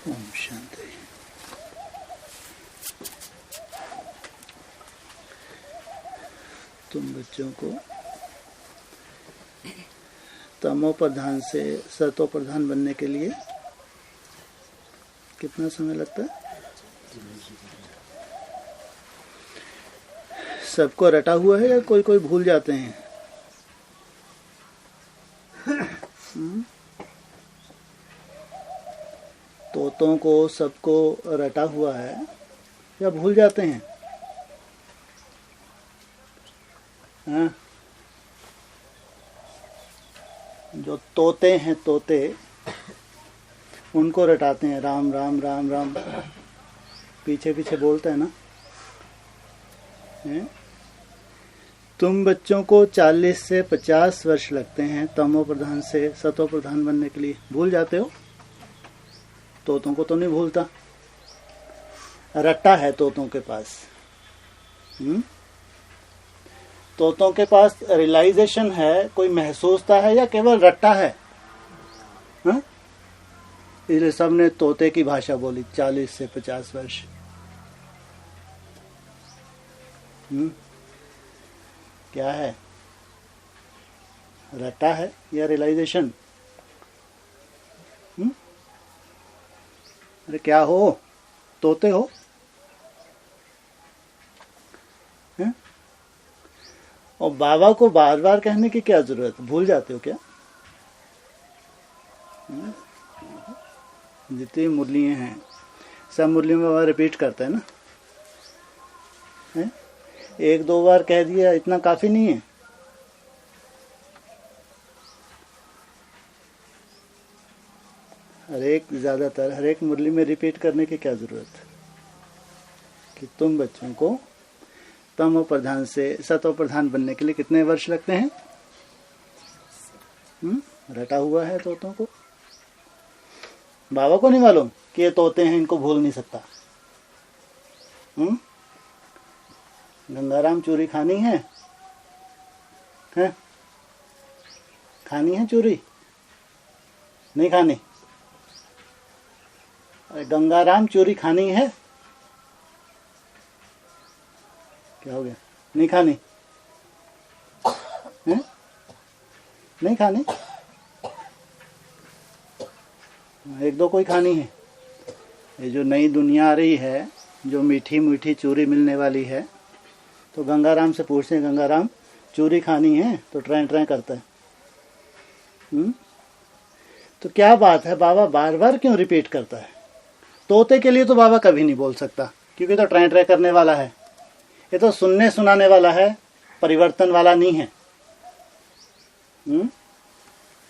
ओम शांति। तुम बच्चों को तमो प्रधान से सतो प्रधान बनने के लिए कितना समय लगता है? सबको रटा हुआ है या कोई कोई भूल जाते हैं? तोतों को सबको रटा हुआ है या भूल जाते हैं? हाँ? जो तोते हैं, तोते उनको रटाते हैं, राम राम राम राम पीछे पीछे बोलते हैं ना। है? तुम बच्चों को 40 से 50 वर्ष लगते हैं तमो प्रधान से सतो प्रधान बनने के लिए। भूल जाते हो? तोतों को तो नहीं भूलता, रट्टा है तोतों के पास। तोतों के पास रियलाइजेशन है, कोई महसूसता है या केवल रट्टा है? इसलिए सबने तोते की भाषा बोली 40 से 50 वर्ष। क्या है? रट्टा है या रियलाइजेशन? अरे क्या हो? तोते हो? हैं? और बाबा को बार बार कहने की क्या जरूरत? भूल जाते हो क्या? जितनी मुरलियां हैं सब मुरलियों में बाबा रिपीट करते हैं ना। है? एक दो बार कह दिया इतना काफी नहीं है। ज्यादातर हर एक मुरली में रिपीट करने की क्या जरूरत कि तुम बच्चों को तमो प्रधान से सतो प्रधान बनने के लिए कितने वर्ष लगते हैं? रटा हुआ है तोतों को। बाबा को नहीं मालूम कि ये तोते हैं, इनको भूल नहीं सकता। गंगाराम चूरी खानी है? हैं? खानी है चूरी? नहीं खानी? गंगाराम चूरी खानी है? क्या हो गया? नहीं खानी? हैं? नहीं खानी? एक दो कोई खानी है। ये जो नई दुनिया आ रही है, जो मीठी मीठी चूरी मिलने वाली है, तो गंगाराम से पूछते हैं, गंगाराम चूरी खानी है? तो ट्रें ट्रें करता है। तो क्या बात है, बाबा बार बार क्यों रिपीट करता है? तोते के लिए तो बाबा कभी नहीं बोल सकता, क्योंकि तो ट्रें ट्रें करने वाला है। ये तो सुनने सुनाने वाला है, परिवर्तन वाला नहीं है।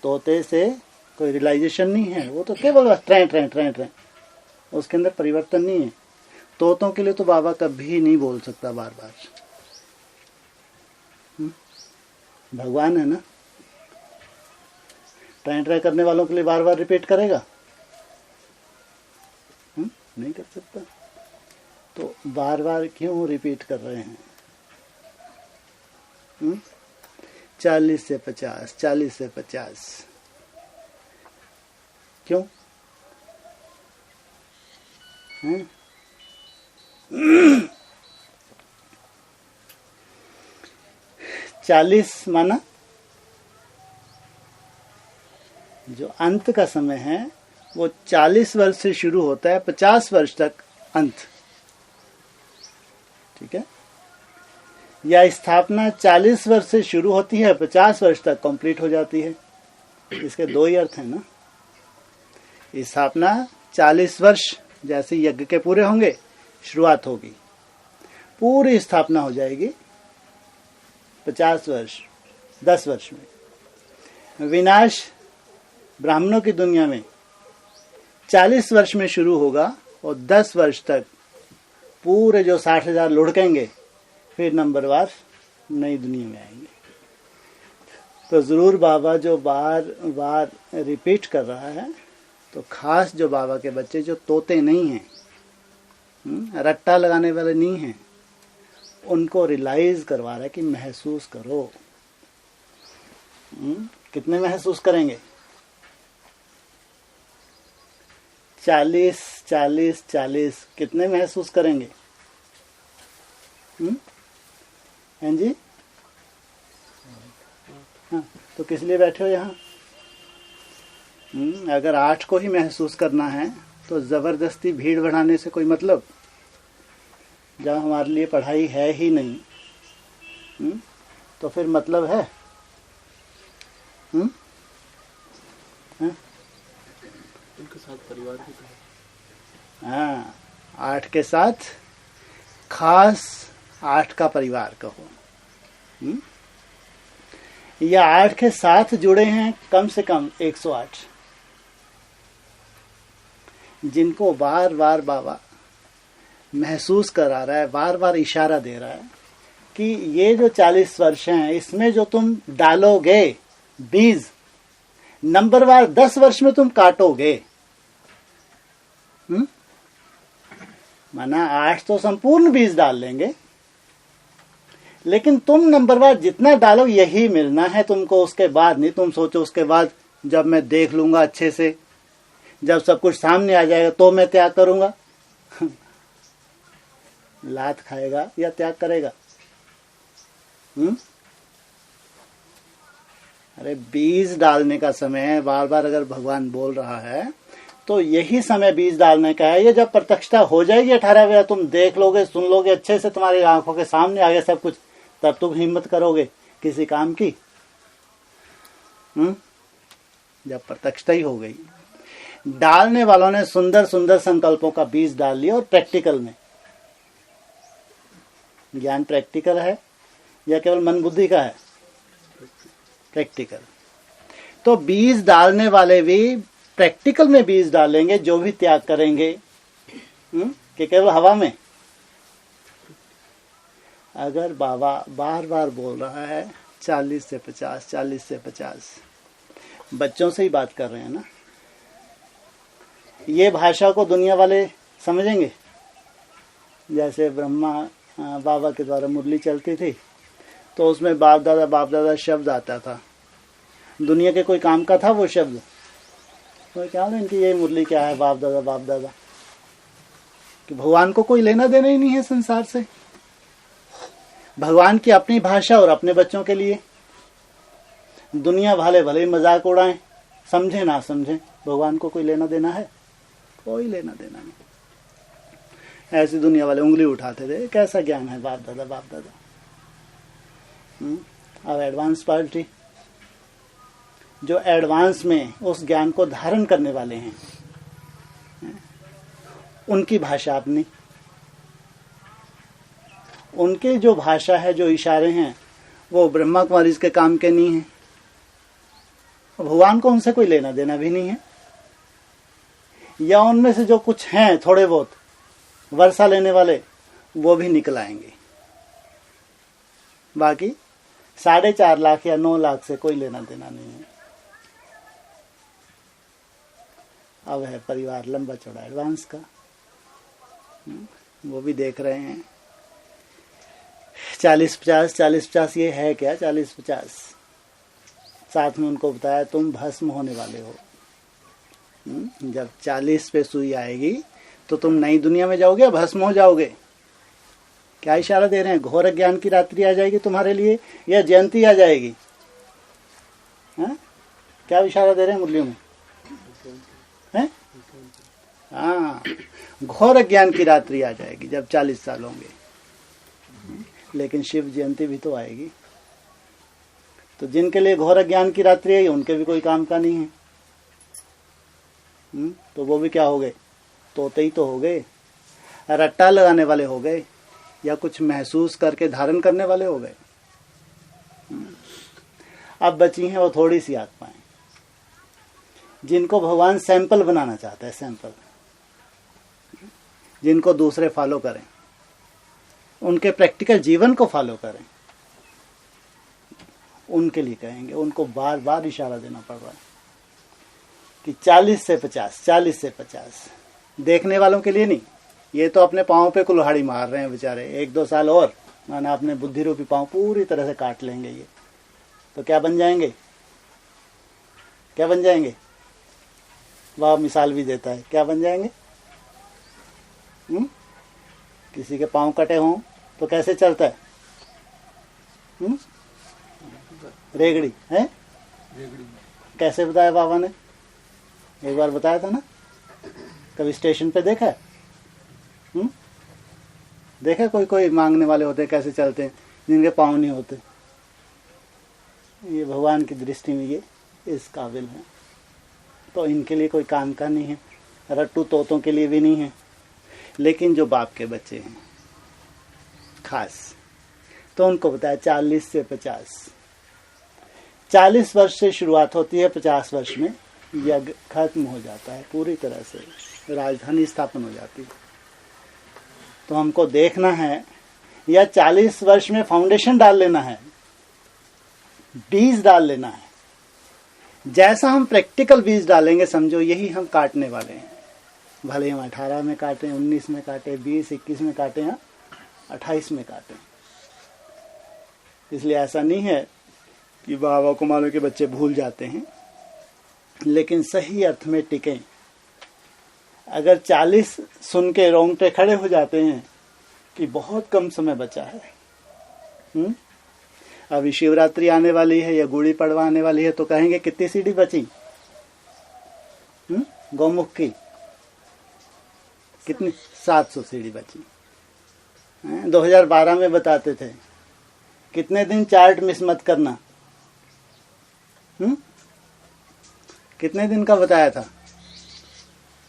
तोते से कोई रियलाइजेशन नहीं है, वो तो केवल ट्रें ट्रें ट्रें ट्रें, उसके अंदर परिवर्तन नहीं है। तोतों के लिए तो बाबा कभी नहीं बोल सकता बार बार। भगवान है ना, ट्रें ट्रें करने वालों के लिए बार बार रिपीट करेगा? नहीं कर सकता। तो बार बार क्यों रिपीट कर रहे हैं? 40 से 50, 40 से 50 क्यों? 40 माना जो अंत का समय है वो 40 वर्ष से शुरू होता है, 50 वर्ष तक अंत। ठीक है? या स्थापना 40 वर्ष से शुरू होती है, 50 वर्ष तक कंप्लीट हो जाती है। इसके दो ही अर्थ है ना। स्थापना 40 वर्ष जैसे यज्ञ के पूरे होंगे, शुरुआत होगी, पूरी स्थापना हो जाएगी 50 वर्ष, 10 वर्ष में। विनाश ब्राह्मणों की दुनिया में 40 वर्ष में शुरू होगा और 10 वर्ष तक पूरे जो 60,000 लुढ़केंगे फिर नंबरवार नई दुनिया में आएंगे। तो जरूर बाबा जो बार बार रिपीट कर रहा है, तो खास जो बाबा के बच्चे जो तोते नहीं हैं, रट्टा लगाने वाले नहीं हैं, उनको रियलाइज करवा रहा है कि महसूस करो। कितने महसूस करेंगे? 40 40 40 कितने महसूस करेंगे? हैं जी? हाँ, तो किस लिए बैठे हो यहाँ? अगर 8 को ही महसूस करना है तो जबरदस्ती भीड़ बढ़ाने से कोई मतलब, जब हमारे लिए पढ़ाई है ही नहीं, तो फिर मतलब है? उनके साथ परिवार भी तो है। हाँ, 8 के साथ खास 8 का परिवार कहो, या 8 के साथ जुड़े हैं कम से कम 108, जिनको बार बार बाबा महसूस करा रहा है, बार बार इशारा दे रहा है कि ये जो 40 वर्ष हैं, इसमें जो तुम डालोगे बीज, नंबरवार 10 वर्ष में तुम काटोगे। माना 8 तो संपूर्ण बीज डाल लेंगे, लेकिन तुम नंबरवार जितना डालो यही मिलना है तुमको। उसके बाद नहीं तुम सोचो उसके बाद जब मैं देख लूंगा अच्छे से, जब सब कुछ सामने आ जाएगा तो मैं त्याग करूंगा। लात खाएगा या त्याग करेगा? अरे बीज डालने का समय है, बार बार अगर भगवान बोल रहा है तो यही समय बीज डालने का है। ये जब प्रत्यक्षता हो जाएगी 18वें, तुम देख लोगे, सुन लोगे अच्छे से, तुम्हारी आंखों के सामने आ गया सब कुछ, तब तुम हिम्मत करोगे किसी काम की। जब प्रत्यक्षता ही हो गई। डालने वालों ने सुंदर सुंदर संकल्पों का बीज डाल लिया, और प्रैक्टिकल में ज्ञान प्रैक्टिकल है या केवल मन बुद्धि का है? प्रैक्टिकल। तो बीज डालने वाले भी प्रैक्टिकल में बीज डालेंगे, जो भी त्याग करेंगे कि केवल हवा में। अगर बाबा बार बार बोल रहा है 40 से 50, 40 से 50, बच्चों से ही बात कर रहे हैं ना, ये भाषा को दुनिया वाले समझेंगे? जैसे ब्रह्मा बाबा के द्वारा मुरली चलती थी तो उसमें बाप दादा शब्द आता था, दुनिया के कोई काम का था वो शब्द? तो क्या है इनकी ये मुरली क्या है, बाप दादा, कि भगवान को कोई लेना देना ही नहीं है संसार से। भगवान की अपनी भाषा और अपने बच्चों के लिए। दुनिया वाले भले ही मजाक उड़ाएं, समझे ना समझे, भगवान को कोई लेना देना है? कोई लेना देना नहीं। ऐसी दुनिया वाले उंगली उठाते थे, कैसा ज्ञान है बाप दादा। अब एडवांस पार्टी जो एडवांस में उस ज्ञान को धारण करने वाले हैं, उनकी भाषा अपनी, उनकी जो भाषा है, जो इशारे हैं, वो ब्रह्मा कुमारी के काम के नहीं है। भगवान को उनसे कोई लेना देना भी नहीं है। या उनमें से जो कुछ हैं थोड़े बहुत वर्षा लेने वाले, वो भी निकल आएंगे। बाकी 4.5 लाख या 9 लाख से कोई लेना देना नहीं है। अब है परिवार लंबा चौड़ा एडवांस का, वो भी देख रहे हैं 40-50 ये है क्या? 40-50 साथ में उनको बताया तुम भस्म होने वाले हो। जब 40 पे सुई आएगी तो तुम नई दुनिया में जाओगे या भस्म हो जाओगे? क्या इशारा दे रहे हैं? घोर ज्ञान की रात्रि आ जाएगी तुम्हारे लिए या जयंती आ जाएगी? क्या इशारा दे रहे हैं मुरलियों में? हाँ, घोर ज्ञान की रात्रि आ जाएगी जब 40 साल होंगे। लेकिन शिव जयंती भी तो आएगी, तो जिनके लिए घोर ज्ञान की रात्रि आई उनके भी कोई काम का नहीं है। तो वो भी क्या हो गए? तोते ही तो हो गए, रट्टा लगाने वाले हो गए, या कुछ महसूस करके धारण करने वाले हो गए। अब बची हैं वो थोड़ी सी आत्माएं, जिनको भगवान सैंपल बनाना चाहता है, सैंपल, जिनको दूसरे फॉलो करें, उनके प्रैक्टिकल जीवन को फॉलो करें, उनके लिए कहेंगे। उनको बार बार इशारा देना पड़ रहा है कि 40 से 50, 40 से 50। देखने वालों के लिए नहीं, ये तो अपने पाँव पे कुल्हाड़ी मार रहे हैं बेचारे। 1-2 साल और माना अपने बुद्धि रूपी पाँव पूरी तरह से काट लेंगे ये, तो क्या बन जाएंगे? क्या बन जाएंगे? वह मिसाल भी देता है, क्या बन जाएंगे? किसी के पांव कटे हों तो कैसे चलता है? रेगड़ी है। कैसे बताया बाबा ने? एक बार बताया था ना, कभी स्टेशन पे देखा है? देखा कोई कोई मांगने वाले होते हैं कैसे चलते हैं, जिनके पाँव नहीं होते। ये भगवान की दृष्टि में ये इस काबिल है, तो इनके लिए कोई काम का नहीं है, रट्टू तोतों के लिए भी नहीं है। लेकिन जो बाप के बच्चे हैं खास, तो उनको बताया 40 से 50, 40 वर्ष से शुरुआत होती है, 50 वर्ष में यज्ञ खत्म हो जाता है पूरी तरह से, राजधानी स्थापन हो जाती है। तो हमको देखना है, या 40 वर्ष में फाउंडेशन डाल लेना है, बीज डाल लेना है। जैसा हम प्रैक्टिकल बीज डालेंगे, समझो यही हम काटने वाले हैं। भले हम 18 में काटें, 19 में काटें, 20, 21 में काटें या 28 में काटें। इसलिए ऐसा नहीं है कि बाबा को मालूम के बच्चे भूल जाते हैं, लेकिन सही अर्थ में टिकें। अगर 40 सुन के रोंगटे खड़े हो जाते हैं कि बहुत कम समय बचा है, अभी शिवरात्रि आने वाली है या गुड़ी पड़वा आने वाली है, तो कहेंगे कितनी सीढ़ी बची? गौमुख की कितनी? 700 सीढ़ी बची। 2012 में बताते थे कितने दिन चार्ट मिस मत करना। कितने दिन का बताया था?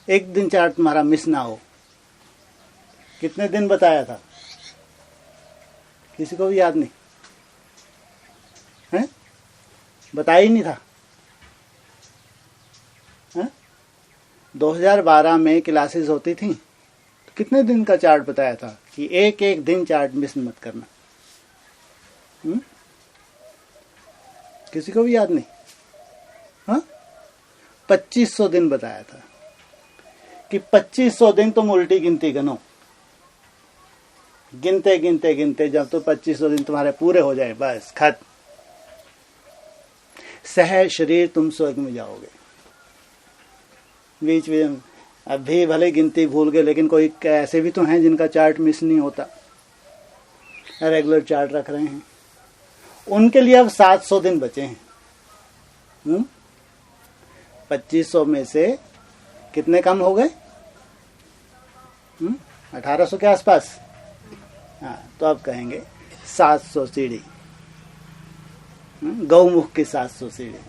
एक दिन चार्ट तुम्हारा मिस ना हो। कितने दिन बताया था? किसी को भी याद नहीं है? बताया ही नहीं था। 2012 में क्लासेस होती थी, तो कितने दिन का चार्ट बताया था कि एक एक दिन चार्ट मिस मत करना। किसी को भी याद नहीं? 2500 दिन बताया था कि 2500 दिन तुम उल्टी गिनती गिनो। गिनते गिनते गिनते जब तो 2500 दिन तुम्हारे पूरे हो जाए, बस खत्म। सह शरीर तुम स्वर्ग में जाओगे। बीच में अभी भले गिनती भूल गए, लेकिन कोई ऐसे भी तो हैं जिनका चार्ट मिस नहीं होता, रेगुलर चार्ट रख रहे हैं। उनके लिए अब 700 दिन बचे हैं। 2500 में से कितने कम हो गए? 1800 के आसपास। हाँ, तो अब कहेंगे 700 सीढ़ी, गौमुख की 700 सीढ़ी।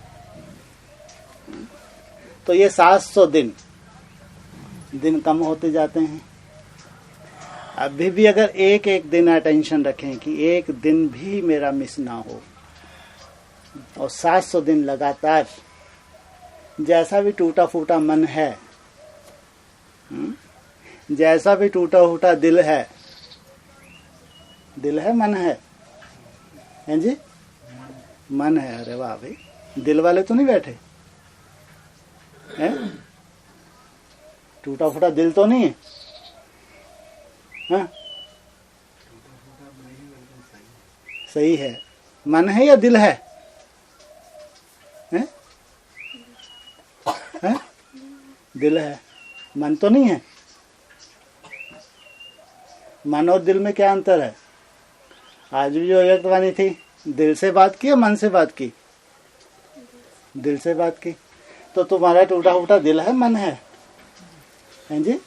तो ये 700 दिन कम होते जाते हैं। अभी भी अगर एक एक दिन अटेंशन रखें कि एक दिन भी मेरा मिस ना हो, और 700 दिन लगातार, जैसा भी टूटा फूटा मन है, जैसा भी टूटा फूटा दिल है मन है जी, मन है। अरे वाह भाई, दिल वाले तो नहीं बैठे हैं? टूटा फूटा दिल तो नहीं है? हाँ? सही है। मन है या दिल है? हैं? हैं? दिल है, मन तो नहीं है। मन और दिल में क्या अंतर है? आज भी जो अव्यक्तवाणी थी, दिल से बात की या मन से बात की? दिल से बात की। तो तुम्हारा टूटा फूटा दिल है, मन है? हैं जी?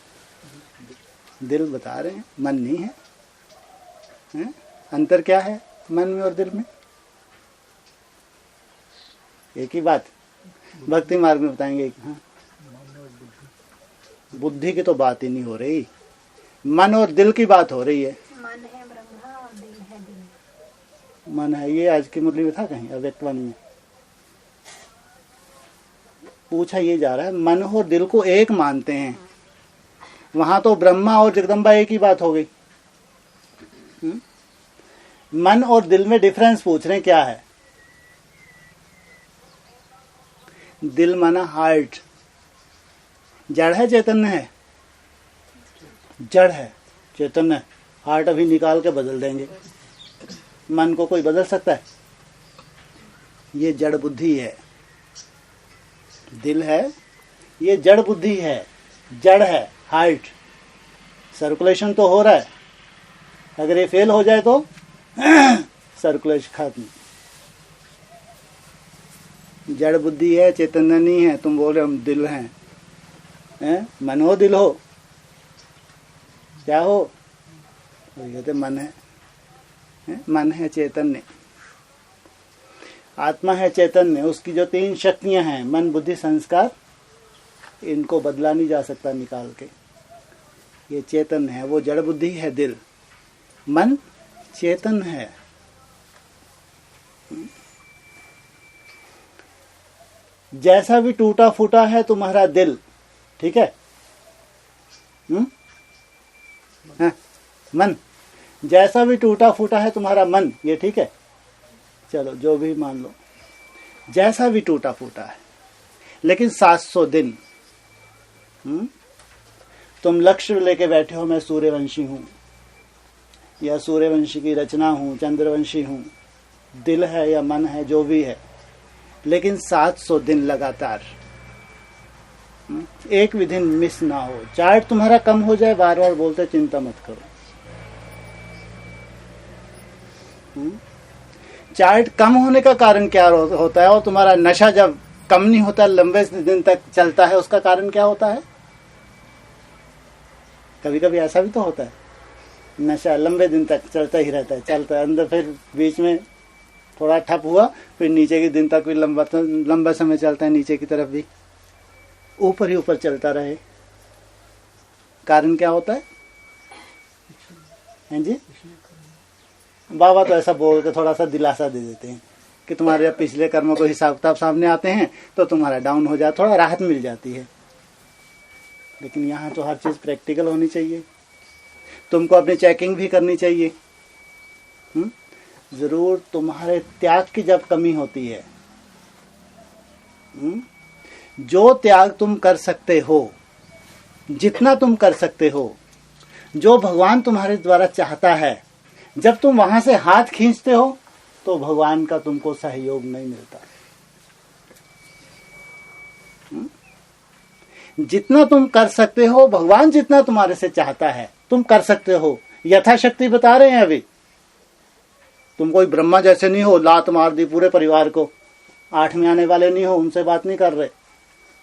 दिल बता रहे हैं, मन नहीं है। हैं? अंतर क्या है मन में और दिल में? एक ही बात भक्ति मार्ग में बताएंगे। हाँ, बुद्धि की तो बात ही नहीं हो रही, मन और दिल की बात हो रही है। मन है ब्रह्मा और दिल है दिल। मन है, ये आज की मुरली में था कहीं अव्यक्तवाणी में पूछा ये जा रहा है। मन और दिल को एक मानते हैं, वहां तो ब्रह्मा और जगदम्बा एक ही बात हो गई। मन और दिल में डिफरेंस पूछ रहे हैं, क्या है? दिल माना हार्ट, जड़ है चैतन्य है? जड़ है चैतन्य। हार्ट अभी निकाल के बदल देंगे। मन को कोई बदल सकता है? ये जड़ बुद्धि है। दिल है ये जड़ बुद्धि है, जड़ है, हार्ट। सर्कुलेशन तो हो रहा है, अगर ये फेल हो जाए तो सर्कुलेशन खत्म। जड़ बुद्धि है, चैतन्य नहीं है। तुम बोल रहे हम दिल हैं, मन हो दिल हो, क्या हो? तो कहते मन है, मन है चैतन्य, आत्मा है चैतन्य। उसकी जो 3 शक्तियां हैं, मन बुद्धि संस्कार, इनको बदला नहीं जा सकता निकाल के। ये चेतन है, वो जड़ बुद्धि है दिल, मन चेतन है। जैसा भी टूटा फूटा है तुम्हारा दिल, ठीक है, हाँ, मन जैसा भी टूटा फूटा है तुम्हारा मन, ये ठीक है, चलो जो भी मान लो, जैसा भी टूटा फूटा है, लेकिन 700 दिन तुम लक्ष्य लेके बैठे हो, मैं सूर्यवंशी हूं या सूर्यवंशी की रचना हूं, चंद्रवंशी हूं, दिल है या मन है, जो भी है, लेकिन 700 दिन लगातार एक भी दिन मिस ना हो। चार्ट तुम्हारा कम हो जाए, बार बार बोलते चिंता मत करो। चार्ट कम होने का कारण क्या होता है, और तुम्हारा नशा जब कम नहीं होता, लंबे दिन तक चलता है, उसका कारण क्या होता है? कभी कभी ऐसा भी तो होता है, नशा लंबे दिन तक चलता ही रहता है, चलता है अंदर, फिर बीच में थोड़ा ठप हुआ, फिर नीचे के दिन तक भी लंबा समय चलता है, नीचे की तरफ भी, ऊपर ही ऊपर चलता रहे। कारण क्या होता है? हैं जी? बाबा तो ऐसा बोल के थोड़ा सा दिलासा दे देते हैं कि तुम्हारे जब पिछले कर्मों को हिसाब किताब सामने आते हैं तो तुम्हारा डाउन हो जाता, थोड़ा राहत मिल जाती है। लेकिन यहाँ तो हर चीज प्रैक्टिकल होनी चाहिए, तुमको अपनी चेकिंग भी करनी चाहिए। जरूर तुम्हारे त्याग की जब कमी होती है, जो त्याग तुम कर सकते हो, जितना तुम कर सकते हो, जो भगवान तुम्हारे द्वारा चाहता है, जब तुम वहां से हाथ खींचते हो तो भगवान का तुमको सहयोग नहीं मिलता। जितना तुम कर सकते हो, भगवान जितना तुम्हारे से चाहता है तुम कर सकते हो, यथाशक्ति बता रहे हैं। अभी तुम कोई ब्रह्मा जैसे नहीं हो, लात मार दी पूरे परिवार को, 8 में आने वाले नहीं हो, उनसे बात नहीं कर रहे।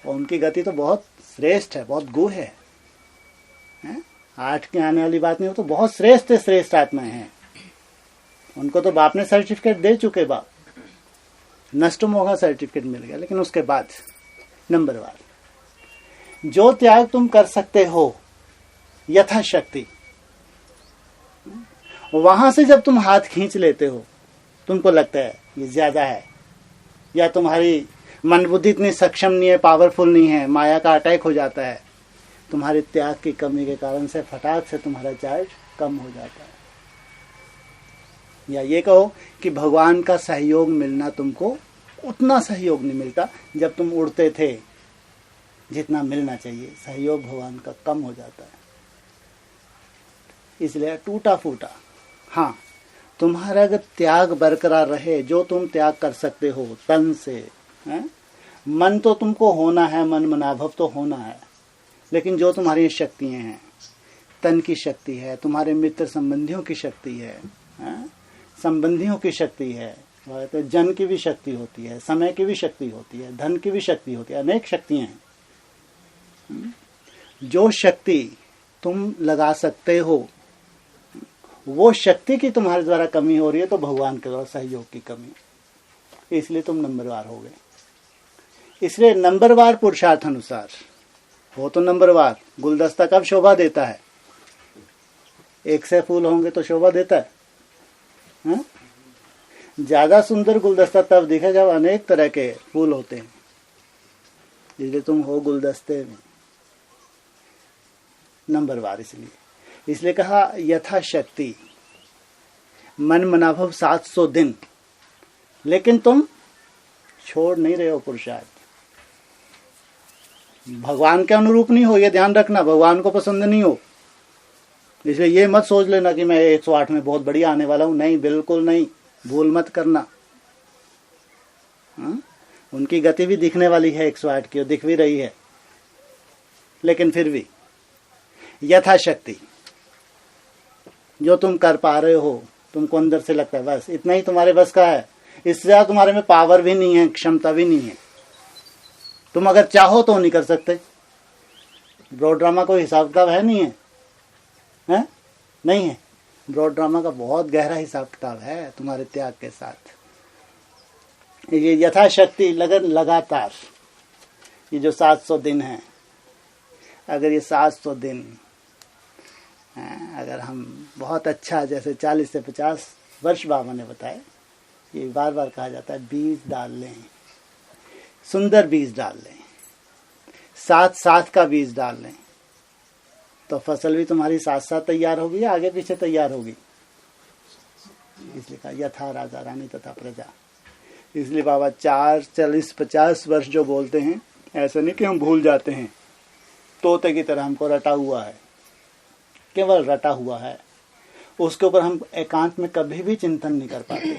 और उनकी गति तो बहुत श्रेष्ठ है, बहुत गुह है, 8 के आने वाली बात नहीं हो, तो बहुत श्रेष्ठ श्रेष्ठ आत्माएं हैं। उनको तो बाप ने सर्टिफिकेट दे चुके, बाप नष्ट मोगा सर्टिफिकेट मिल गया। लेकिन उसके बाद नंबरवार, जो त्याग तुम कर सकते हो यथाशक्ति, वहां से जब तुम हाथ खींच लेते हो, तुमको लगता है ये ज्यादा है, या तुम्हारी मन बुद्धि इतनी सक्षम नहीं है, पावरफुल नहीं है, माया का अटैक हो जाता है, तुम्हारे त्याग की कमी के कारण से फटाक से तुम्हारा चार्ज कम हो जाता है। या ये कहो कि भगवान का सहयोग मिलना तुमको उतना सहयोग नहीं मिलता, जब तुम उड़ते थे जितना मिलना चाहिए, सहयोग भगवान का कम हो जाता है। इसलिए टूटा फूटा, हाँ, तुम्हारा अगर त्याग बरकरार रहे, जो तुम त्याग कर सकते हो तन से, मन तो तुमको होना है, मन मनाभव तो होना है, लेकिन जो तुम्हारी शक्तियां हैं, तन की शक्ति है, तुम्हारे मित्र संबंधियों की शक्ति है, संबंधियों की शक्ति है, जन की भी शक्ति होती है, समय की भी शक्ति होती है, धन की भी शक्ति होती है, अनेक शक्तियां हैं। जो शक्ति तुम लगा सकते हो, वो शक्ति की तुम्हारे द्वारा कमी हो रही है, तो भगवान के द्वारा सहयोग की कमी, इसलिए तुम नंबरवार हो गए। इसलिए नंबरवार पुरुषार्थ अनुसार हो तो नंबरवार। गुलदस्ता कब शोभा देता है? 1 से फूल होंगे तो शोभा देता है। ज्यादा सुंदर गुलदस्ता तब दिखे जब अनेक तरह के फूल होते हैं, इसलिए तुम हो गुलदस्ते में नंबरवार। इसलिए कहा यथाशक्ति, मन मनाभव 700 दिन, लेकिन तुम छोड़ नहीं रहे हो पुरुषार्थ, भगवान के अनुरूप नहीं हो, ये ध्यान रखना, भगवान को पसंद नहीं हो। इसलिए ये मत सोच लेना कि मैं 108 में बहुत बढ़िया आने वाला हूं, नहीं, बिल्कुल नहीं, भूल मत करना। उनकी गति भी दिखने वाली है 108 की, और दिख भी रही है, लेकिन फिर भी यथाशक्ति जो तुम कर पा रहे हो, तुमको अंदर से लगता है बस इतना ही तुम्हारे बस का है, इससे ज्यादा तुम्हारे में पावर भी नहीं है, क्षमता भी नहीं है। तुम अगर चाहो तो नहीं कर सकते। ब्रॉड ड्रामा कोई हिसाब किताब है नहीं है, हैं? नहीं है। ब्रॉड ड्रामा का बहुत गहरा हिसाब किताब है तुम्हारे त्याग के साथ। ये यथाशक्ति लगन लगातार, ये जो 700 दिन है, अगर ये 700 दिन अगर हम बहुत अच्छा, जैसे 40 से 50 वर्ष बाबा ने बताए, ये बार बार कहा जाता है, बीज डाल लें, सुंदर बीज डाल लें, साथ साथ का बीज डाल लें, तो फसल भी तुम्हारी साथ साथ तैयार होगी या आगे पीछे तैयार होगी। इसलिए कहा यथा राजा रानी तथा प्रजा। इसलिए बाबा 40-50 वर्ष जो बोलते हैं, ऐसा नहीं कि हम भूल जाते हैं, तोते की तरह हमको रटा हुआ है, केवल रटा हुआ है, उसके ऊपर हम एकांत में कभी भी चिंतन नहीं कर पाते।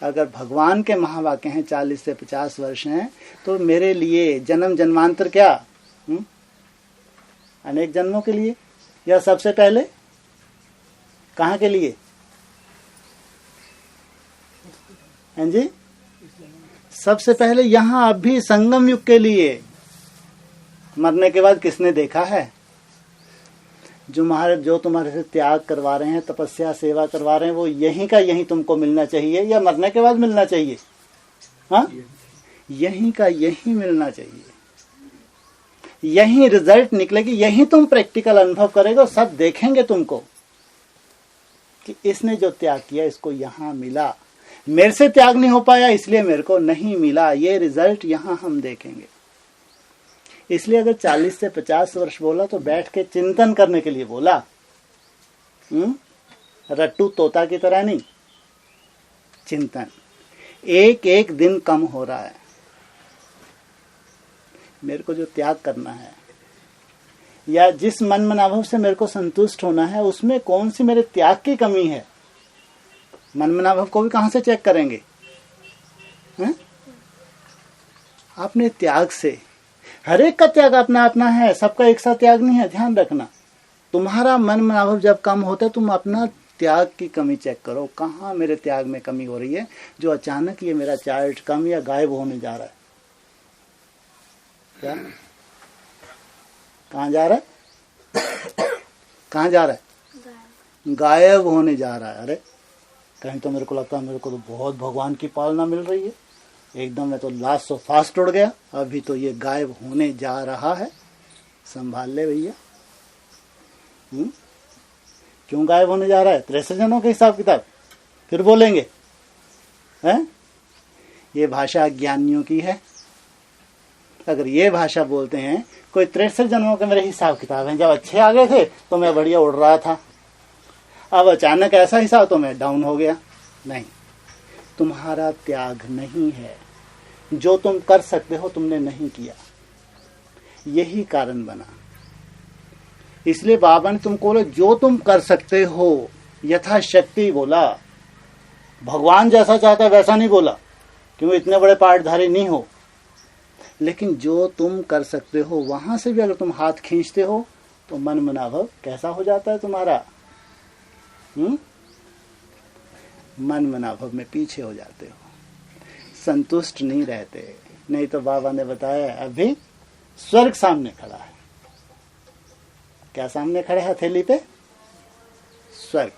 अगर भगवान के महावाक्य हैं 40 से 50 वर्ष हैं, तो मेरे लिए जन्म जन्मांतर क्या, अनेक जन्मों के लिए, या सबसे पहले कहाँ के लिए, हैं जी? सबसे पहले यहाँ अभी संगम युग के लिए। मरने के बाद किसने देखा है? जो तुम्हारे से त्याग करवा रहे हैं, तपस्या सेवा करवा रहे हैं, वो यहीं का यहीं तुमको मिलना चाहिए या मरने के बाद मिलना चाहिए? हाँ, यहीं का यहीं मिलना चाहिए। यहीं रिजल्ट निकलेगी, यहीं तुम प्रैक्टिकल अनुभव करेगा, सब देखेंगे तुमको कि इसने जो त्याग किया इसको यहां मिला। मेरे से त्याग नहीं हो पाया इसलिए मेरे को नहीं मिला, ये रिजल्ट यहां हम देखेंगे। इसलिए अगर 40 से 50 वर्ष बोला तो बैठ के चिंतन करने के लिए बोला, रट्टू तोता की तरह नहीं, चिंतन। एक एक दिन कम हो रहा है, मेरे को जो त्याग करना है या जिस मन मनाभव से मेरे को संतुष्ट होना है, उसमें कौन सी मेरे त्याग की कमी है। मन मनाभव को भी कहां से चेक करेंगे? अपने त्याग से। हर एक का त्याग अपना अपना है, सबका एक साथ त्याग नहीं है, ध्यान रखना। तुम्हारा मन मनाभव जब कम होता है, तुम अपना त्याग की कमी चेक करो, कहाँ मेरे त्याग में कमी हो रही है, जो अचानक ये मेरा चार्ट कम या गायब होने जा रहा है। क्या कहाँ जा रहा है? कहाँ जा रहा है? गायब होने जा रहा है। अरे कहीं तो मेरे को लगता है मेरे को तो बहुत भगवान की पालना मिल रही है, एकदम मैं तो लास्ट सो फास्ट उड़ गया, अभी तो ये गायब होने जा रहा है। संभाल ले भैया। क्यों गायब होने जा रहा है? 63 जनों के हिसाब किताब फिर बोलेंगे हैं? ये भाषा ज्ञानियों की है। अगर ये भाषा बोलते हैं, कोई 63 जन्मों के मेरे हिसाब किताब हैं, जब अच्छे आ गए थे तो मैं बढ़िया उड़ रहा था, अब अचानक ऐसा हिसाब तो मैं डाउन हो गया। नहीं, तुम्हारा त्याग नहीं है, जो तुम कर सकते हो तुमने नहीं किया, यही कारण बना। इसलिए बाबा ने तुमको बोला जो तुम कर सकते हो यथाशक्ति बोला। भगवान जैसा चाहता है वैसा नहीं बोला, क्योंकि इतने बड़े पाठधारी नहीं हो, लेकिन जो तुम कर सकते हो वहां से भी अगर तुम हाथ खींचते हो तो मन मनाभव कैसा हो जाता है तुम्हारा? मन मनाभव में पीछे हो जाते हो, संतुष्ट नहीं रहते। नहीं तो बाबा ने बताया अभी स्वर्ग सामने खड़ा है। क्या सामने खड़े? हथेली पे स्वर्ग,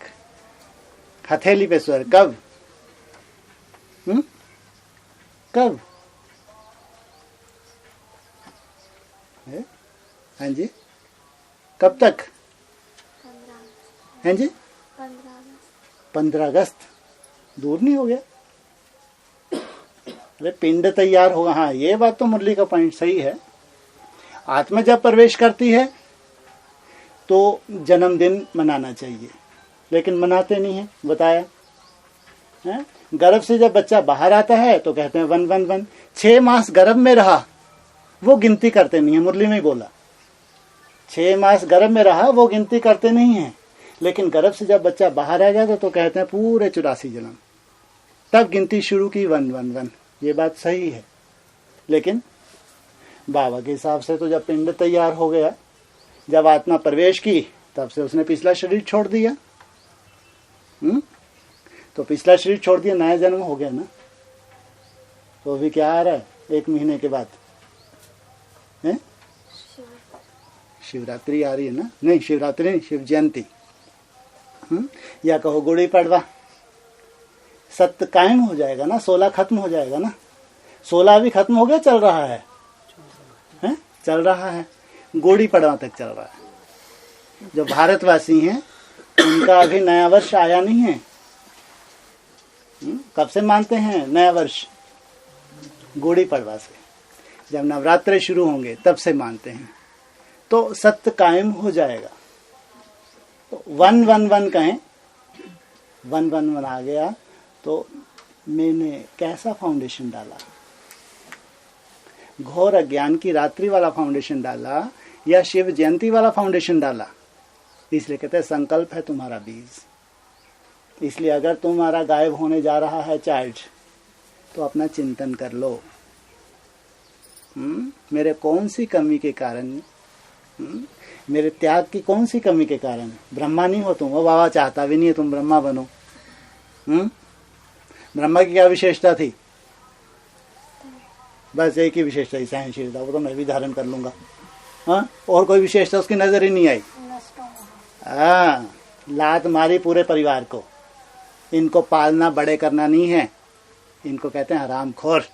हथेली पे स्वर्ग। कब? कब? हाँ जी, कब तक? 15 हाँ जी, 15 अगस्त। दूर नहीं हो गया? अरे पिंड तैयार होगा। हाँ, ये बात तो मुरली का पॉइंट सही है। आत्मा जब प्रवेश करती है तो जन्मदिन मनाना चाहिए, लेकिन मनाते नहीं है, बताया है? गर्भ से जब बच्चा बाहर आता है तो कहते हैं 111। 6 मास गर्भ में रहा, वो गिनती करते नहीं है। मुरली में ही बोला 6 मास गर्भ में रहा, वो गिनती करते नहीं है। लेकिन गर्भ से जब बच्चा बाहर आ जाता तो कहते हैं पूरे 84 जन्म, तब गिनती शुरू की 111। ये बात सही है, लेकिन बाबा के हिसाब से तो जब पिंड तैयार हो गया, जब आत्मा प्रवेश की, तब से उसने पिछला शरीर छोड़ दिया। तो पिछला शरीर छोड़ दिया, नया जन्म हो गया ना। तो अभी क्या आ रहा है 1 महीने के बाद? है शिवरात्रि आ रही है ना? नहीं, शिवरात्रि नहीं, शिव जयंती। या कहो गुड़ी पड़वा। सत्य कायम हो जाएगा ना, 16 खत्म हो जाएगा ना। 16 भी खत्म हो गया, चल रहा है, चल रहा है, गुड़ी पड़वा तक चल रहा है। जो भारतवासी हैं उनका अभी नया वर्ष आया नहीं है। कब से मानते हैं नया वर्ष? गुड़ी पड़वा से, जब नवरात्रे शुरू होंगे तब से मानते हैं। तो सत्य कायम हो जाएगा। तो 111 कहें, 111 आ गया तो मैंने कैसा फाउंडेशन डाला? घोर अज्ञान की रात्रि वाला फाउंडेशन डाला या शिव जयंती वाला फाउंडेशन डाला? इसलिए कहते हैं संकल्प है तुम्हारा बीज। इसलिए अगर तुम्हारा गायब होने जा रहा है चाइल्ड, तो अपना चिंतन कर लो। मेरे कौन सी कमी के कारण, मेरे त्याग की कौन सी कमी के कारण? ब्रह्मा नहीं हो तुम, वो बाबा चाहता भी नहीं है तुम ब्रह्मा बनो। ब्रह्मा की क्या विशेषता थी? बस एक ही विशेषता थी, सहनशीलता। वो तो मैं भी धारण कर लूंगा। हाँ, और कोई विशेषता उसकी नजर ही नहीं आई। हाँ, लात मारी पूरे परिवार को। इनको पालना, बड़े करना नहीं है, इनको कहते हैं हरामखोर।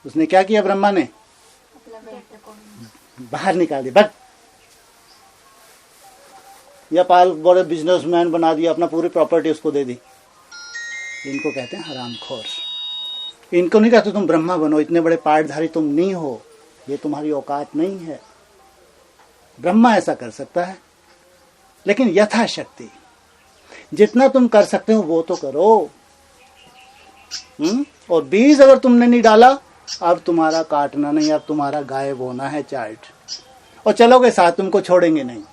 उसने क्या किया ब्रह्मा ने? बाहर निकाल दिया, बट या पाल बड़े बिजनेसमैन बना दिया, अपना पूरी प्रॉपर्टी उसको दे दी। इनको कहते हैं हरामखोर। इनको नहीं कहते तुम ब्रह्मा बनो, इतने बड़े पाठधारी तुम नहीं हो, ये तुम्हारी औकात नहीं है। ब्रह्मा ऐसा कर सकता है, लेकिन यथाशक्ति जितना तुम कर सकते हो वो तो करो। और बीज अगर तुमने नहीं डाला, अब तुम्हारा काटना नहीं, अब तुम्हारा गायब होना है चाइल्ड। और चलोगे साथ, तुमको छोड़ेंगे नहीं।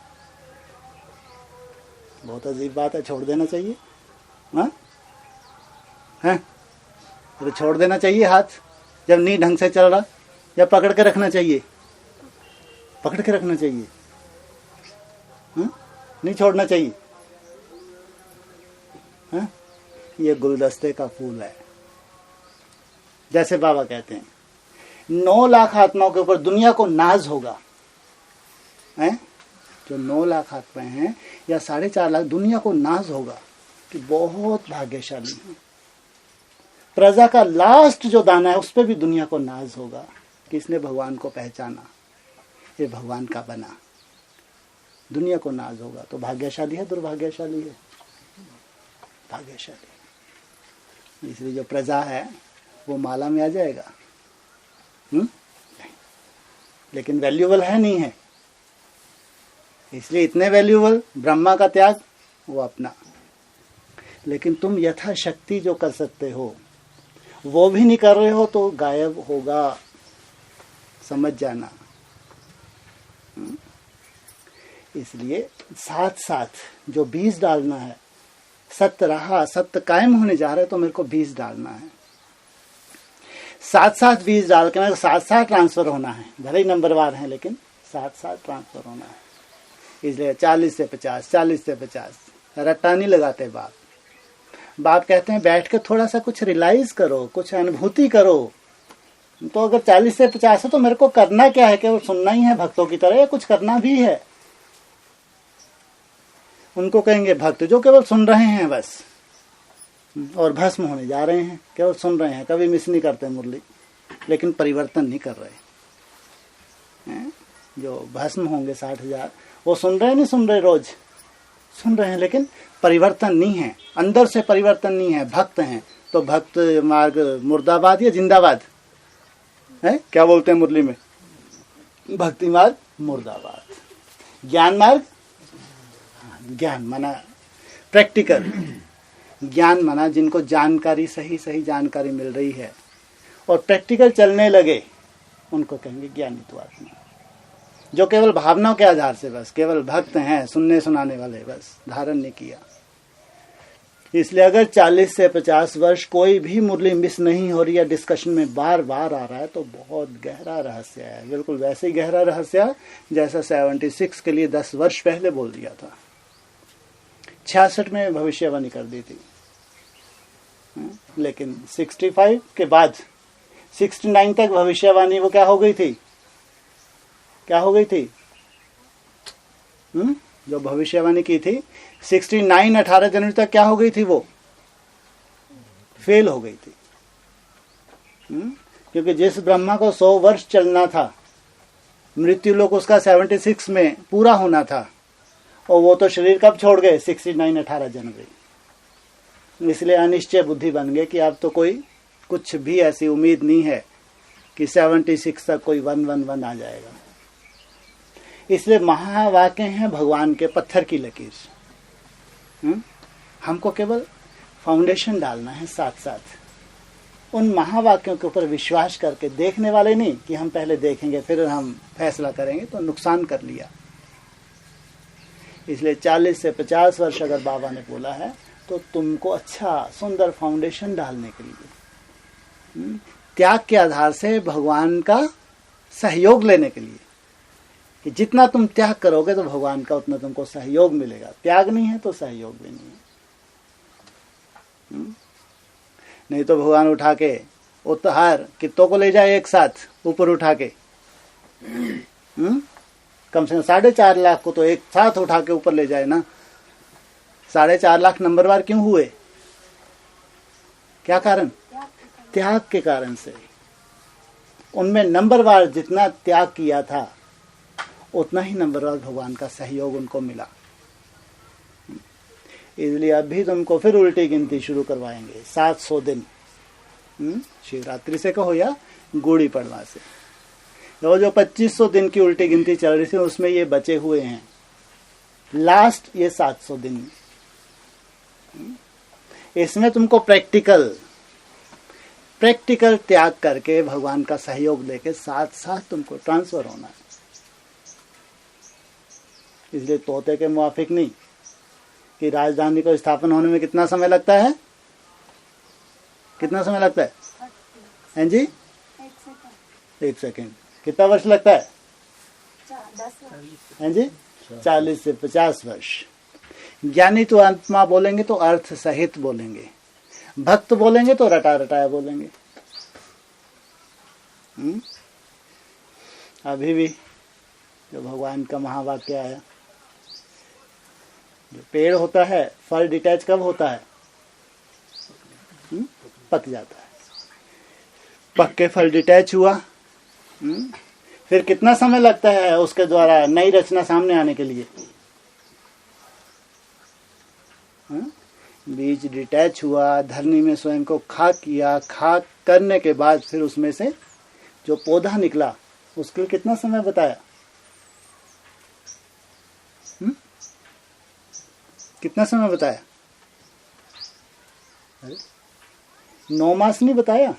बहुत अजीब बात है, छोड़ देना चाहिए। हाँ, तो छोड़ देना चाहिए हाथ जब नहीं ढंग से चल रहा, या पकड़ के रखना चाहिए? पकड़ के रखना चाहिए, नहीं छोड़ना चाहिए। ये गुलदस्ते का फूल है। जैसे बाबा कहते हैं 9 लाख आत्माओं के ऊपर दुनिया को नाज होगा। जो 9 लाख आत्माएं हैं या 4.5 लाख, दुनिया को नाज होगा कि बहुत भाग्यशाली है। प्रजा का लास्ट जो दाना है उस पर भी दुनिया को नाज होगा कि इसने भगवान को पहचाना, ये भगवान का बना। दुनिया को नाज होगा। तो भाग्यशाली है, दुर्भाग्यशाली है? भाग्यशाली। इसलिए जो प्रजा है वो माला में आ जाएगा। लेकिन वैल्यूएबल है नहीं है, इसलिए इतने वैल्यूएबल। ब्रह्मा का त्याग वो अपना, लेकिन तुम यथाशक्ति जो कर सकते हो वो भी नहीं कर रहे हो तो गायब होगा, समझ जाना। इसलिए साथ साथ जो बीज डालना है, सत्य रहा, सत्य कायम होने जा रहा है, तो मेरे को बीज डालना है। साथ साथ बीज डाल के मेरे को साथ साथ ट्रांसफर होना है। भले ही नंबरवार है, लेकिन साथ साथ ट्रांसफर होना है। इसलिए 40 से 50, 40 से 50 रट्टा नहीं लगाते बाप। बाप कहते हैं बैठ के थोड़ा सा कुछ रियलाइज करो, कुछ अनुभूति करो। तो अगर 40 से 50 है तो मेरे को करना क्या है? केवल सुनना ही है भक्तों की तरह, या कुछ करना भी है? उनको कहेंगे भक्त जो केवल सुन रहे हैं बस, और भस्म होने जा रहे हैं। केवल सुन रहे हैं, कभी मिस नहीं करते मुरली, लेकिन परिवर्तन नहीं कर रहे हैं। जो भस्म होंगे 60,000, वो सुन रहे नहीं सुन रहे? रोज सुन रहे हैं, लेकिन परिवर्तन नहीं है, अंदर से परिवर्तन नहीं है। भक्त हैं तो भक्त मार्ग मुर्दाबाद या जिंदाबाद है? क्या बोलते हैं मुरली में? भक्ति मार्ग मुर्दाबाद। ज्ञान मार्ग, ज्ञान माना प्रैक्टिकल, ज्ञान माना जिनको जानकारी, सही सही जानकारी मिल रही है और प्रैक्टिकल चलने लगे, उनको कहेंगे ज्ञानी तो आत्मा। जो केवल भावनाओं के आधार से बस केवल भक्त हैं, सुनने सुनाने वाले, बस धारण नहीं किया। इसलिए अगर 40 से 50 वर्ष कोई भी मुरली मिस नहीं हो रही है, डिस्कशन में बार बार आ रहा है, तो बहुत गहरा रहस्य है। बिल्कुल वैसे ही गहरा रहस्य जैसा 76 के लिए 10 वर्ष पहले बोल दिया था। 66 में भविष्यवाणी कर दी थी, लेकिन 65 के बाद 69 तक भविष्यवाणी वो क्या हो गई थी, क्या हो गई थी? जो भविष्यवाणी की थी 69 18 जनवरी तक क्या हो गई थी? वो फेल हो गई थी। क्योंकि जिस ब्रह्मा को 100 वर्ष चलना था, मृत्यु लोक उसका 76 में पूरा होना था, और वो तो शरीर कब छोड़ गए? 69 18 जनवरी। इसलिए अनिश्चय बुद्धि बन गए कि अब तो कोई कुछ भी ऐसी उम्मीद नहीं है कि 76 तक कोई 111 आ जाएगा। इसलिए महावाक्य हैं भगवान के पत्थर की लकीर। हमको केवल फाउंडेशन डालना है, साथ साथ उन महावाक्यों के ऊपर विश्वास करके, देखने वाले नहीं कि हम पहले देखेंगे फिर हम फैसला करेंगे, तो नुकसान कर लिया। इसलिए 40 से 50 वर्ष अगर बाबा ने बोला है तो तुमको अच्छा सुंदर फाउंडेशन डालने के लिए, त्याग के आधार से भगवान का सहयोग लेने के लिए, कि जितना तुम त्याग करोगे तो भगवान का उतना तुमको सहयोग मिलेगा। त्याग नहीं है तो सहयोग भी नहीं है। नहीं तो भगवान उठा के उत्हार कितों को ले जाए एक साथ ऊपर उठा के, कम से कम 4.5 लाख को तो एक साथ उठा के ऊपर ले जाए ना। 4.5 लाख नंबरवार क्यों हुए? क्या कारण? त्याग के कारण से। उनमें नंबरवार जितना त्याग किया था उतना ही नंबरवार भगवान का सहयोग उनको मिला। इसलिए अभी तुमको फिर उल्टी गिनती शुरू करवाएंगे 700 दिन, शिवरात्रि से कहो या गुड़ी पड़वा से। तो जो 2500 दिन की उल्टी गिनती चल रही थी उसमें ये बचे हुए हैं लास्ट ये 700 दिन। इसमें तुमको प्रैक्टिकल त्याग करके भगवान का सहयोग लेके साथ साथ तुमको ट्रांसफर होना है। इसलिए तोते के मुआफिक नहीं कि राजधानी को स्थापन होने में कितना समय लगता है, कितना समय लगता है? हैं जी? 1 सेकेंड। कितना वर्ष लगता है? 10 हैं जी? 40 से 50 वर्ष। ज्ञानी तो आत्मा बोलेंगे तो अर्थ सहित बोलेंगे, भक्त बोलेंगे तो रटा रटाया बोलेंगे। अभी भी जो भगवान का महावाक्य आया, जो पेड़ होता है फल डिटैच कब होता है? पक जाता है। पक के फल डिटैच हुआ, फिर कितना समय लगता है उसके द्वारा नई रचना सामने आने के लिए? बीज डिटैच हुआ, धरनी में स्वयं को खाक किया, खाक करने के बाद फिर उसमें से जो पौधा निकला उसके लिए कितना समय बताया? कितना समय बताया? 9 मास नहीं बताया?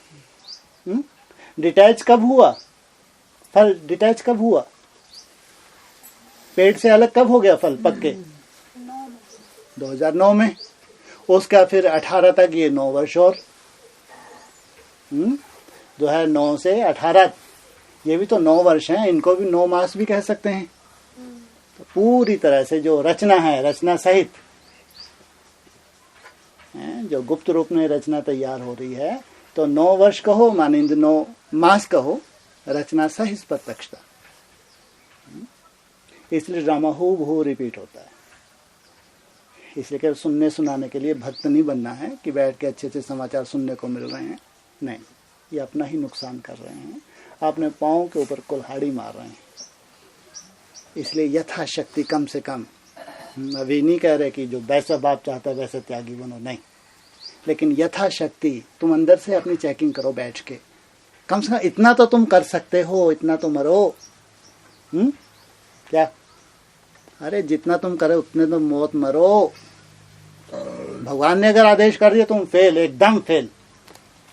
डिटैच कब हुआ? फल डिटैच कब हुआ? पेड़ से अलग कब हो गया फल पक के? 2009 में। उसका फिर 18 तक ये 9 वर्ष और 2009 से 18 ये भी तो 9 वर्ष हैं, इनको भी 9 मास भी कह सकते हैं। तो पूरी तरह से जो रचना है, रचना सहित जो गुप्त रूप में रचना तैयार हो रही है, तो 9 वर्ष कहो मानिंद 9 मास कहो, रचना सहित प्रत्यक्षता। इसलिए ड्रामा हूबहू रिपीट होता है। इसलिए कि सुनने सुनाने के लिए भक्त नहीं बनना है कि बैठ के अच्छे अच्छे समाचार सुनने को मिल रहे हैं। नहीं, ये अपना ही नुकसान कर रहे हैं, अपने पाँव के ऊपर कुल्हाड़ी मार रहे हैं। इसलिए यथाशक्ति कम से कम, अभी नहीं कह रहे कि जो वैसा बाप चाहता है वैसे त्यागी बनो, नहीं, लेकिन यथाशक्ति तुम अंदर से अपनी चेकिंग करो बैठ के। कम से कम इतना तो तुम कर सकते हो, इतना तो मरो। क्या? अरे जितना तुम करे उतने तो मौत मरो। भगवान ने अगर आदेश कर दिया तुम फेल, एकदम फेल,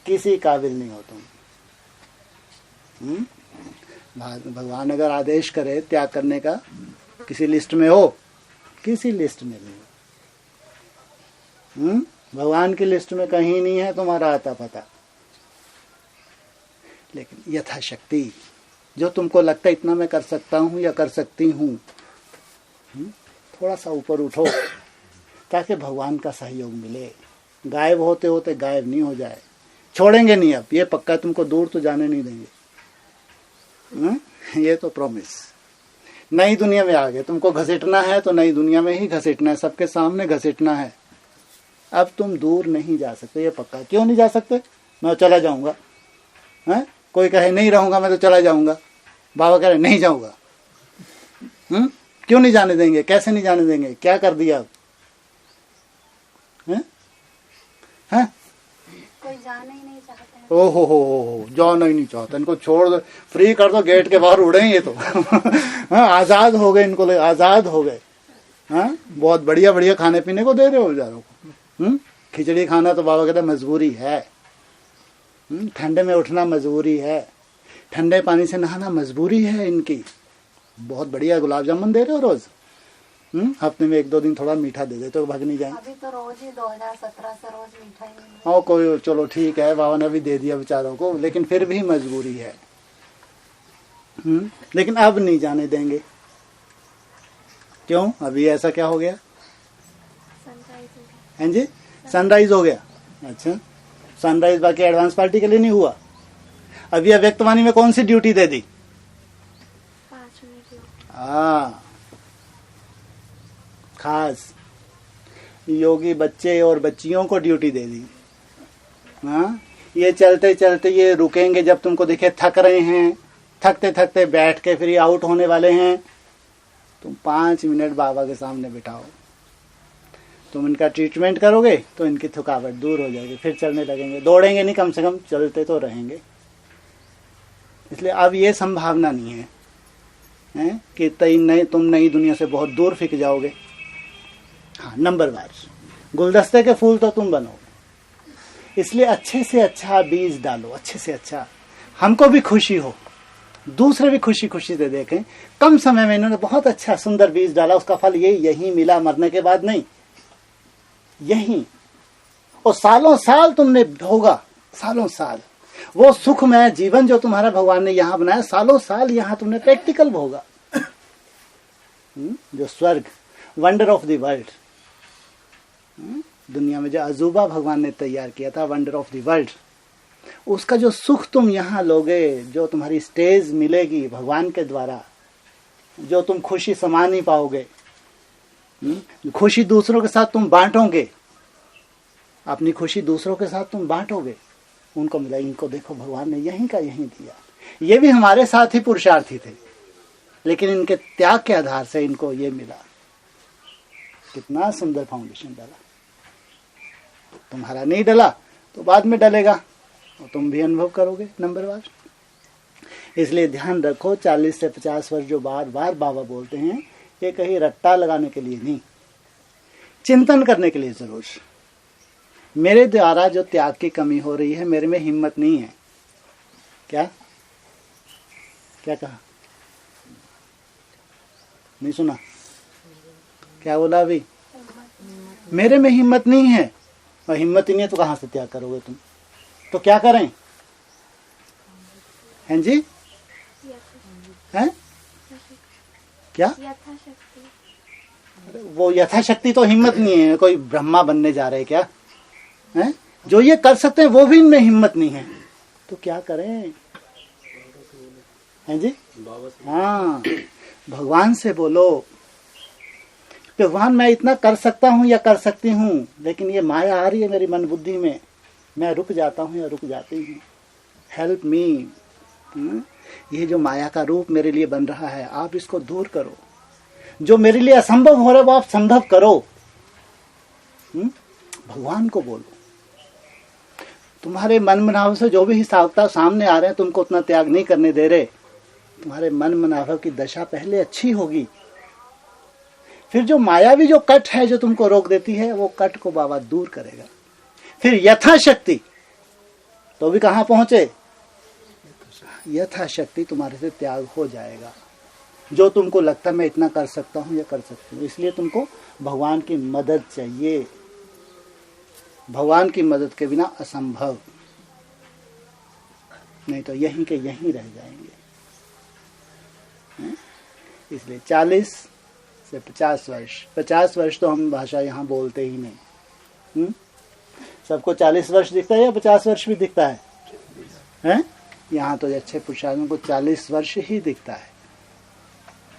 किसी काबिल नहीं हो तुम। भगवान अगर आदेश करे त्याग करने का, किसी लिस्ट में हो? किसी लिस्ट में नहीं हो। भगवान की लिस्ट में कहीं नहीं है तुम्हारा आता पता। लेकिन यथाशक्ति जो तुमको लगता है इतना मैं कर सकता हूं या कर सकती हूं, थोड़ा सा ऊपर उठो ताकि भगवान का सहयोग मिले। गायब होते होते गायब नहीं हो जाए। छोड़ेंगे नहीं, अब ये पक्का, तुमको दूर तो जाने नहीं देंगे। ये तो प्रॉमिस। नई दुनिया में आ गए, तुमको घसीटना है तो नई दुनिया में ही घसीटना है, सबके सामने घसीटना है। अब तुम दूर नहीं जा सकते, ये पक्का। क्यों नहीं जा सकते? मैं चला जाऊंगा। हैं? कोई कहे नहीं रहूंगा मैं तो चला जाऊंगा, बाबा कह रहे नहीं जाऊंगा। क्यों नहीं जाने देंगे? कैसे नहीं जाने देंगे? क्या कर दिया अब? हैं? कोई जाना ही नहीं चाहता है। ओहो हो, जाना ही नहीं चाहता। इनको छोड़ दो, फ्री कर दो, गेट के बाहर उड़े ये तो। हाँ, आजाद हो गए, इनको आजाद हो गए। हाँ, बहुत बढ़िया बढ़िया खाने पीने को दे रहे हो बेचारों को। खिचड़ी खाना तो बाबा कहते मजबूरी है। ठंडे में उठना मजबूरी है, ठंडे पानी से नहाना मजबूरी है इनकी। बहुत बढ़िया गुलाब जामुन दे रहे हो रोज। हफ्ते में 1-2 दिन थोड़ा मीठा दे दे तो भाग नहीं जाए। अभी तो रोज ही 2017 से रोज मिठाई। हाँ, कोई चलो ठीक है, बाबा ने भी दे दिया बेचारों को, लेकिन फिर भी मजबूरी है। लेकिन अब नहीं जाने देंगे। क्यों? अभी ऐसा क्या हो गया? हैं जी? सनराइज हो गया। अच्छा, सनराइज बाकी एडवांस पार्टी के लिए नहीं हुआ। अभी अव्यक्तवाणी में कौन सी ड्यूटी दे दी? 5 मिनट। हाँ, खास योगी बच्चे और बच्चियों को ड्यूटी दे दी। हाँ, ये चलते चलते ये रुकेंगे जब तुमको दिखे थक रहे हैं, थकते थकते बैठ के फिर ये आउट होने वाले हैं। तुम 5 मिनट बाबा के सामने बिठाओ, तुम इनका ट्रीटमेंट करोगे तो इनकी थकावट दूर हो जाएगी, फिर चलने लगेंगे। दौड़ेंगे नहीं, कम से कम चलते तो रहेंगे। इसलिए अब ये संभावना नहीं है कि तुम नई दुनिया से बहुत दूर फिक जाओगे। हाँ, नंबर वार गुलदस्ते के फूल तो तुम बनोगे। इसलिए अच्छे से अच्छा बीज डालो, अच्छे से अच्छा। हमको भी खुशी हो, दूसरे भी खुशी खुशी से देखें। कम समय में इन्होंने बहुत अच्छा सुंदर बीज डाला, उसका फल यही मिला, मरने के बाद नहीं, यही। और सालों साल तुमने भोगा, सालों साल वो सुखमय जीवन जो तुम्हारा भगवान ने यहाँ बनाया, सालों साल यहाँ तुमने प्रैक्टिकल भोगा। जो स्वर्ग, वंडर ऑफ द वर्ल्ड, दुनिया में जो अजूबा भगवान ने तैयार किया था, वंडर ऑफ द वर्ल्ड, उसका जो सुख तुम यहाँ लोगे, जो तुम्हारी स्टेज मिलेगी भगवान के द्वारा, जो तुम खुशी समा नहीं पाओगे, खुशी दूसरों के साथ तुम बांटोगे, अपनी खुशी दूसरों के साथ तुम बांटोगे, उनको मिला। इनको देखो भगवान ने यहीं का यहीं दिया। ये भी हमारे साथ ही पुरुषार्थी थे, लेकिन इनके त्याग के आधार से इनको ये मिला। कितना सुंदर फाउंडेशन डाला। तुम्हारा नहीं डला तो बाद में डलेगा और तुम भी अनुभव करोगे नंबरवार। इसलिए ध्यान रखो, 40 से 50 वर्ष जो बार बार बाबा बोलते हैं, ये कहीं रट्टा लगाने के लिए नहीं, चिंतन करने के लिए जरूर। मेरे द्वारा जो त्याग की कमी हो रही है, मेरे में हिम्मत नहीं है। क्या क्या कहा? नहीं सुना? क्या बोला अभी? मेरे में हिम्मत नहीं है। और हिम्मत ही नहीं है तो कहां से त्याग करोगे तुम? तो क्या करें? हैं जी? हैं? क्या? वो यथाशक्ति तो हिम्मत नहीं है। कोई ब्रह्मा बनने जा रहे क्या? हैं? जो ये कर सकते हैं वो भी इनमें हिम्मत नहीं है, तो क्या करें? हैं जी? हाँ, भगवान से बोलो, भगवान मैं इतना कर सकता हूँ या कर सकती हूँ, लेकिन ये माया आ रही है मेरी मन बुद्धि में, मैं रुक जाता हूँ या रुक जाती हूँ। Help me. ये जो माया का रूप मेरे लिए बन रहा है, आप इसको दूर करो। जो मेरे लिए असंभव हो रहा है वो आप संभव करो। भगवान को बोलो। तुम्हारे मन मनाव से जो भी हिसाब सामने आ रहे हैं, तुमको उतना त्याग नहीं करने दे रहे। तुम्हारे मन मनाव की दशा पहले अच्छी होगी, फिर जो मायावी जो कट है जो तुमको रोक देती है, वो कट को बाबा दूर करेगा। फिर यथाशक्ति, तो भी कहां पहुंचे? यथाशक्ति तुम्हारे से त्याग हो जाएगा। जो तुमको लगता है मैं इतना कर सकता हूं या कर सकती हूँ, इसलिए तुमको भगवान की मदद चाहिए। भगवान की मदद के बिना असंभव, नहीं तो यहीं के यहीं रह जाएंगे। इसलिए 40 से 50 वर्ष, 50 वर्ष तो हम भाषा यहाँ बोलते ही नहीं। सबको 40 वर्ष दिखता है या 50 वर्ष भी दिखता है? हैं? यहाँ तो अच्छे पुरुषार्थों को 40 वर्ष ही दिखता है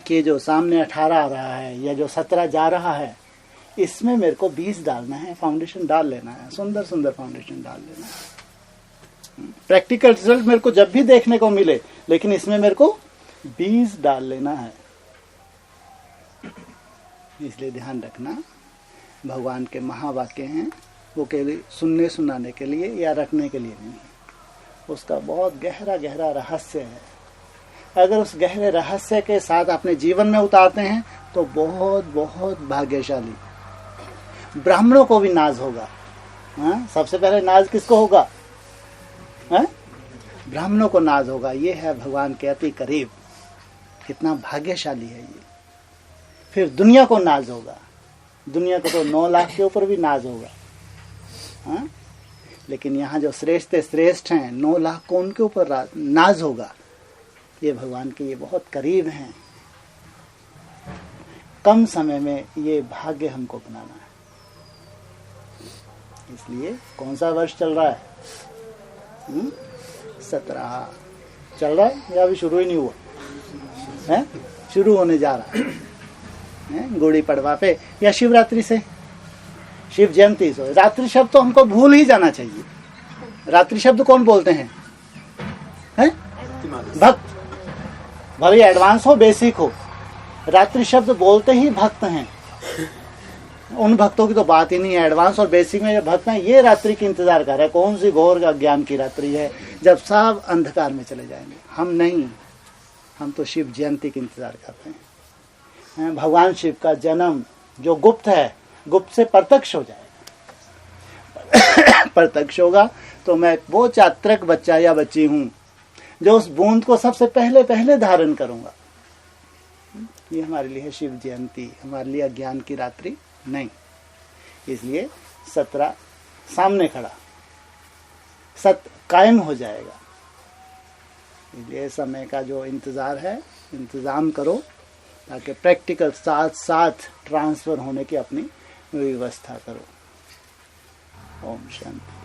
कि जो सामने 18 आ रहा है या जो 17 जा रहा है, इसमें मेरे को 20 डालना है, फाउंडेशन डाल लेना है, सुंदर सुंदर फाउंडेशन डाल लेना है। प्रैक्टिकल रिजल्ट मेरे को जब भी देखने को मिले, लेकिन इसमें मेरे को 20 डाल लेना है। इसलिए ध्यान रखना, भगवान के महावाक्य हैं, वो केवल सुनने सुनाने के लिए या रखने के लिए नहीं है, उसका बहुत गहरा गहरा रहस्य है। अगर उस गहरे रहस्य के साथ अपने जीवन में उतारते हैं तो बहुत बहुत भाग्यशाली। ब्राह्मणों को भी नाज होगा। सबसे पहले नाज किसको होगा? ब्राह्मणों को नाज होगा। ये है भगवान के अति करीब, कितना भाग्यशाली है ये। फिर दुनिया को नाज होगा, दुनिया को तो 9 लाख के ऊपर भी नाज होगा। लेकिन यहाँ जो श्रेष्ठ श्रेष्ठ हैं, 9 लाख को उनके ऊपर नाज होगा। ये भगवान के ये बहुत करीब हैं। कम समय में ये भाग्य हमको बनाना है। इसलिए कौन सा वर्ष चल रहा है? 17 चल रहा है या अभी शुरू ही नहीं हुआ है? शुरू होने जा रहा है गुड़ी पड़वा पे या शिवरात्रि से, शिव जयंती से। रात्रि शब्द तो हमको भूल ही जाना चाहिए। रात्रि शब्द कौन बोलते हैं? भक्त, भले एडवांस हो बेसिक हो, रात्रि शब्द बोलते ही भक्त हैं। उन भक्तों की तो बात ही नहीं है। एडवांस और बेसिक में जो भक्त हैं, ये रात्रि की इंतजार कर रहे हैं। कौन सी घोर अज्ञान की रात्रि है जब सब अंधकार में चले जाएंगे। हम नहीं, हम तो शिव जयंती की इंतजार करते हैं। भगवान शिव का जन्म जो गुप्त है, गुप्त से प्रत्यक्ष हो जाएगा। प्रत्यक्ष होगा तो मैं वो चात्रक बच्चा या बच्ची हूं जो उस बूंद को सबसे पहले पहले धारण करूंगा। ये हमारे लिए है शिव जयंती, हमारे लिए अज्ञान की रात्रि नहीं। इसलिए 17 सामने खड़ा, सत्य कायम हो जाएगा। इसलिए समय का जो इंतजार है, इंतजाम करो ताकि प्रैक्टिकल साथ साथ ट्रांसफर होने की अपनी व्यवस्था करो। ओम शांति।